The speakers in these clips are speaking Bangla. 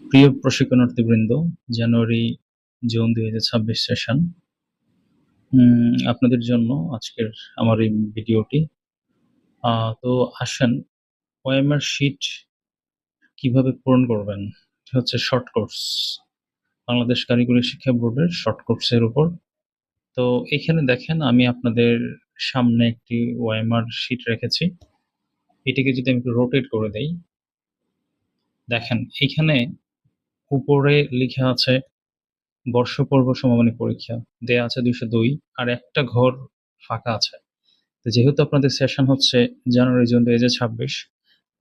প্রিয় প্রশিক্ষণার্থীবৃন্দ, জানুয়ারি জুন ২০২৬ সেশন। আপনাদের জন্য আজকের আমার এই ভিডিওটি। তো আসেন, ওএমআর শিট কিভাবে পূরণ করবেন? এটা হচ্ছে শর্ট কোর্স। বাংলাদেশ কারিগরি শিক্ষা বোর্ডের শর্ট কোর্সের উপর। তো এখানে দেখেন আমি আপনাদের সামনে একটি ওএমআর শিট রেখেছি। এটিকে যদি আমি একটু রোটেট করে দেই, দেখেন এইখানে উপরে লিখা আছে বর্ষপর্ব সমমানিক পরীক্ষা। দেয়া আছে ২০২ আর একটা ঘর ফাঁকা আছে। তো যেহেতু আপনাদের সেশন হচ্ছে জানুয়ারি জুন ২০২৬,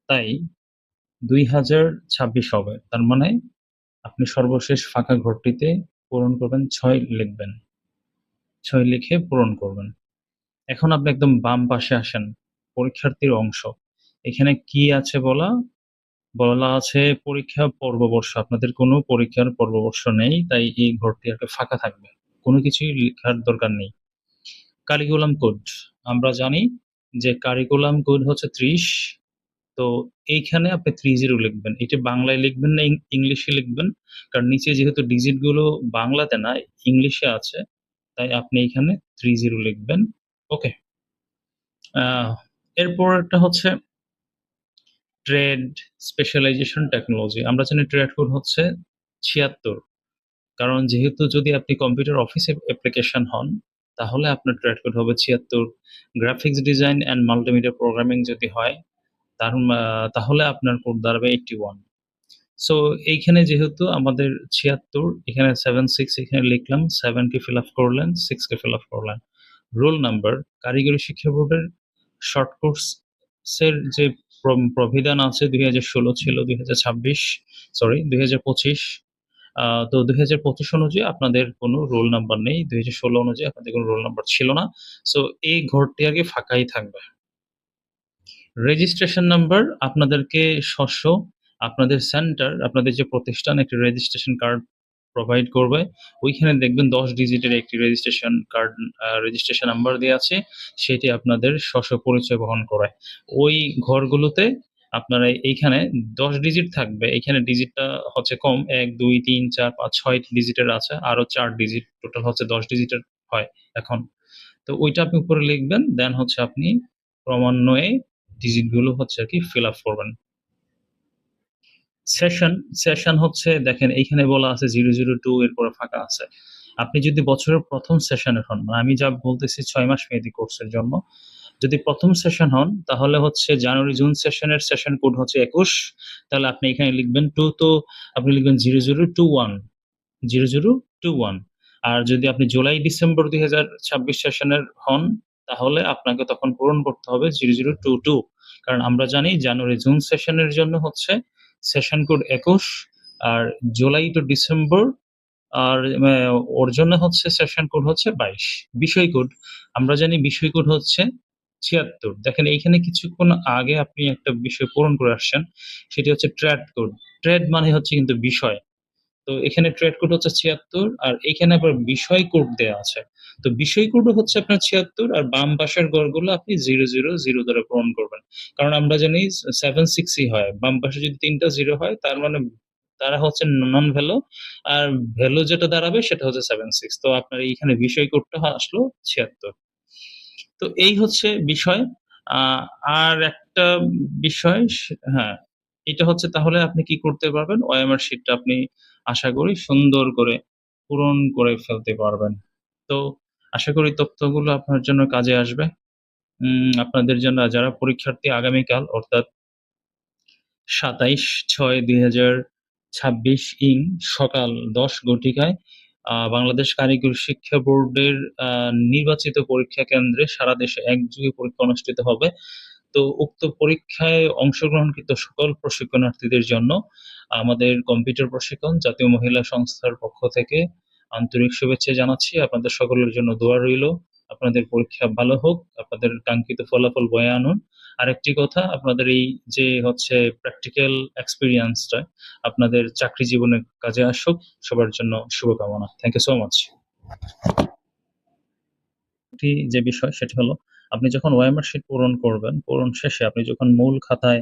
তাই ২০২৬ হবে। তার মানে আপনি সর্বশেষ ফাঁকা ঘরটিতে পূরণ করবেন ৬ লিখবেন। ৬ লিখে পূরণ করবেন। এখন আপনি একদম বাম পাশে আসেন, পরীক্ষার্থীর অংশ। এখানে কি আছে বলা আছে পরীক্ষা পর্ববর্ষ। আপনাদের কোনো পরীক্ষার পর্ববর্ষ নেই, তাই এই ঘরটি একটা ফাঁকা থাকবে। কোনো কিছুই লিখার দরকার নেই। Curriculum code. আমরা জানি যে কারিকুলাম কোড হচ্ছে ৩০। তো এইখানে আপনি ৩০ লিখবেন। এটা বাংলায় লিখবেন না ইংলিশে লিখবেন। কারণ নিচে যেহেতু ডিজিট গুলো বাংলাতে না, ইংলিশে আছে। তাই আপনি এখানে ৩০ লিখবেন। ওকে? আ এরপরেরটা হচ্ছে ট্রেড, স্পেশালাইজেশন, টেকনোলজি। আমরা জানি ট্রেড কোড হচ্ছে ৭৬। কারণ যেহেতু যদি আপনি কম্পিউটার অফিস অ্যাপ্লিকেশন হন, তাহলে আপনার ট্রেড কোড হবে ৭৬। Graphics design and multimedia programming যদি হয়, তাহলে আপনার কোড দাঁড়াবে ৮১। সো এইখানে যেহেতু আমাদের ৭৬, এখানে ৭৬ এখানে লিখলাম, ৭ কে ফিল আপ করলেন, 6 কে ফিল আপ করলেন। রোল নাম্বার, কারিগরি শিক্ষা বোর্ডের শর্ট কোর্সের যে প্রবিধান আছে ২০১৬ ছিল ২০২৬, সরি ২০২৫। তো ২০২৫ অনুযায়ী আপনাদের কোনো রোল নাম্বার নেই। ২০১৬ অনুযায়ী আপনাদের কোনো রোল নাম্বার ছিল না। সো এই ঘরটি আগে ফাঁকাই থাকবে। রেজিস্ট্রেশন নাম্বার আপনাদেরকে আপনাদের সেন্টার, আপনাদের যে প্রতিষ্ঠান একটি রেজিস্ট্রেশন কার্ড প্রোভাইড করবে। ওইখানে দেখবেন ১০ ডিজিটের একটি রেজিস্ট্রেশন কার্ড, রেজিস্ট্রেশন নাম্বার দেয়া আছে। সেটি আপনাদের পরিচয় বহন করে। ওই ঘরগুলোতে আপনারা এইখানে ১০ ডিজিট থাকবে। এখানে ডিজিটটা হচ্ছে কম। ১, ২, ৩, ৪, ৫, ৬ ডিজিটের আছে। আরো ৪ ডিজিট। টোটাল হচ্ছে ১০ ডিজিটের হয় এখন। তো ওইটা আপনি উপরে লিখবেন। দেন হচ্ছে আপনি ক্রমান্বয়ে ডিজিটগুলো হচ্ছে আরকি ফিল আপ করবেন। সেশন হচ্ছে দেখেন এইখানে বলা আছে 002 এরপরে ফাঁকা আছে। আপনি যদি বছরের ১ম সেশনে হন, মানে আমি যা বলতেছি ৬ মাস মেয়াদী কোর্সের জন্য। যদি ১ম সেশন হন তাহলে হচ্ছে জানুয়ারি-জুন সেশনের সেশন কোড হচ্ছে ২১। তাহলে আপনি এখানে লিখবেন 2, তো আপনি লিখবেন 0021, 0021। আর যদি আপনি জুলাই-ডিসেম্বর ২০২৬ সেশনের হন, তাহলে আপনাকে তখন পূরণ করতে হবে 0022। কারণ আমরা জানি জানুয়ারি-জুন সেশনের জন্য হচ্ছে সেশন কোড ২১, আর জুলাই টু ডিসেম্বর আর ওর জন্য হচ্ছে সেশন কোড হচ্ছে ২২। বিষয় কোড, আমরা জানি বিষয় কোড হচ্ছে ৭৬। দেখেন এইখানে কিছুক্ষণ আগে আপনি একটা বিষয় পূরণ করে আসছেন। সেটি হচ্ছে ট্রেড কোড। ট্রেড মানে হচ্ছে কিন্তু বিষয়। তো এখানে ট্রেড কোড হচ্ছে ৭৬, আর এখানে আবার বিষয় কোড দেয়া আছে। তো বিষয় কোডও হচ্ছে আপনার ৭৬, আর বাম পাশের ঘরগুলো আপনি ০০০ দ্বারা পূরণ করবেন। কারণ আমরা জানি ৭, 6 ই হয়। বাম পাশে যদি ৩ টা 0 হয় তার মানে তারা হচ্ছে নন ভ্যালু, আর ভ্যালু যেটা দাঁড়াবে সেটা হচ্ছে ৭, 6। তো আপনার এইখানে বিষয় কোডটা আসলো ৭৬। তো এই হচ্ছে বিষয়। আ আর একটা বিষয়, হ্যাঁ, এটা হচ্ছে তাহলে আপনি কি করতে পারবেন? ওএমআর শিটটা আপনি আশা করি সুন্দর করে পূরণ করে ফেলতে পারবেন। তো আশা করি তথ্যগুলো আপনার জন্য কাজে আসবে। আপনাদের জন্য যারা পরীক্ষার্থী আগামীকাল অর্থাৎ ২৭/৬/২০২৬ সকাল ১০ ঘটিকায় বাংলাদেশ কারিগরি শিক্ষা বোর্ডের আ নির্বাচিত পরীক্ষা কেন্দ্রে সারা দেশে একযোগে পরীক্ষা অনুষ্ঠিত হবে। তো উক্ত পরীক্ষায় অংশগ্রহণকৃত সকল প্রশিক্ষণার্থীদের জন্য আমাদের কম্পিউটার প্রশিক্ষণ জাতীয় মহিলা সংস্থার পক্ষ থেকে আন্তরিক শুভেচ্ছা জানাচ্ছি। আপনাদের সকলের জন্য দোয়া রইলো। আপনাদের পরীক্ষা ভালো হোক, আপনাদের কাঙ্ক্ষিত ফলাফল বয়ে আনুন। আরেকটি কথা, আপনাদের এই যে হচ্ছে প্র্যাকটিক্যাল এক্সপেরিয়েন্স টা আপনাদের চাকরি জীবনে কাজে আসুক। সবার জন্য শুভকামনা। Thank you so much. যে বিষয় সেটি হলো, আপনি যখন ওএমআর শিট পূরণ করবেন, পূরণ শেষে আপনি যখন মূল খাতায়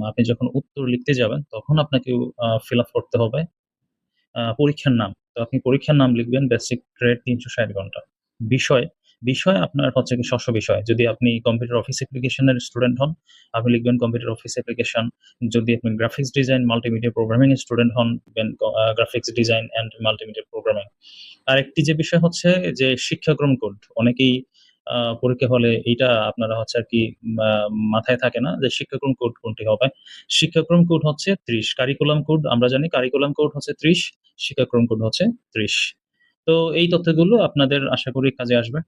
আপনি যখন উত্তর লিখতে যাবেন তখন আপনাকে ফিল আপ করতে হবে পরীক্ষার নাম। তো আপনি পরীক্ষার নাম লিখবেন বেসিক ট্রেড ৩৬০ ঘন্টা। বিষয়, বিষয় আপনার হচ্ছে কি স্ব বিষয়। যদি আপনি কম্পিউটার অফিস অ্যাপ্লিকেশন এর স্টুডেন্ট হন, আপনি লিখবেন কম্পিউটার অফিস অ্যাপ্লিকেশন। যদি আপনি গ্রাফিক্স ডিজাইন, মাল্টিমিডিয়া প্রোগ্রামিং এর স্টুডেন্ট হন, then graphics design and multimedia programming. আরেকটি যে বিষয় হচ্ছে যে শিক্ষাক্রম কোড। অনেকেই পরীক্ষা হলে এইটা আপনারা হচ্ছে আরকি মা মাথায় থাকে না যে শিক্ষাক্রম কোড কোনটি হবে। শিক্ষাক্রম কোড হচ্ছে ৩০, কারিকুলাম কোড আমরা জানি কারিকুলাম কোড হচ্ছে ৩০, শিক্ষাক্রম কোড হচ্ছে ৩০। তো এই তথ্যগুলো আপনাদের আশা করি কাজে আসবে।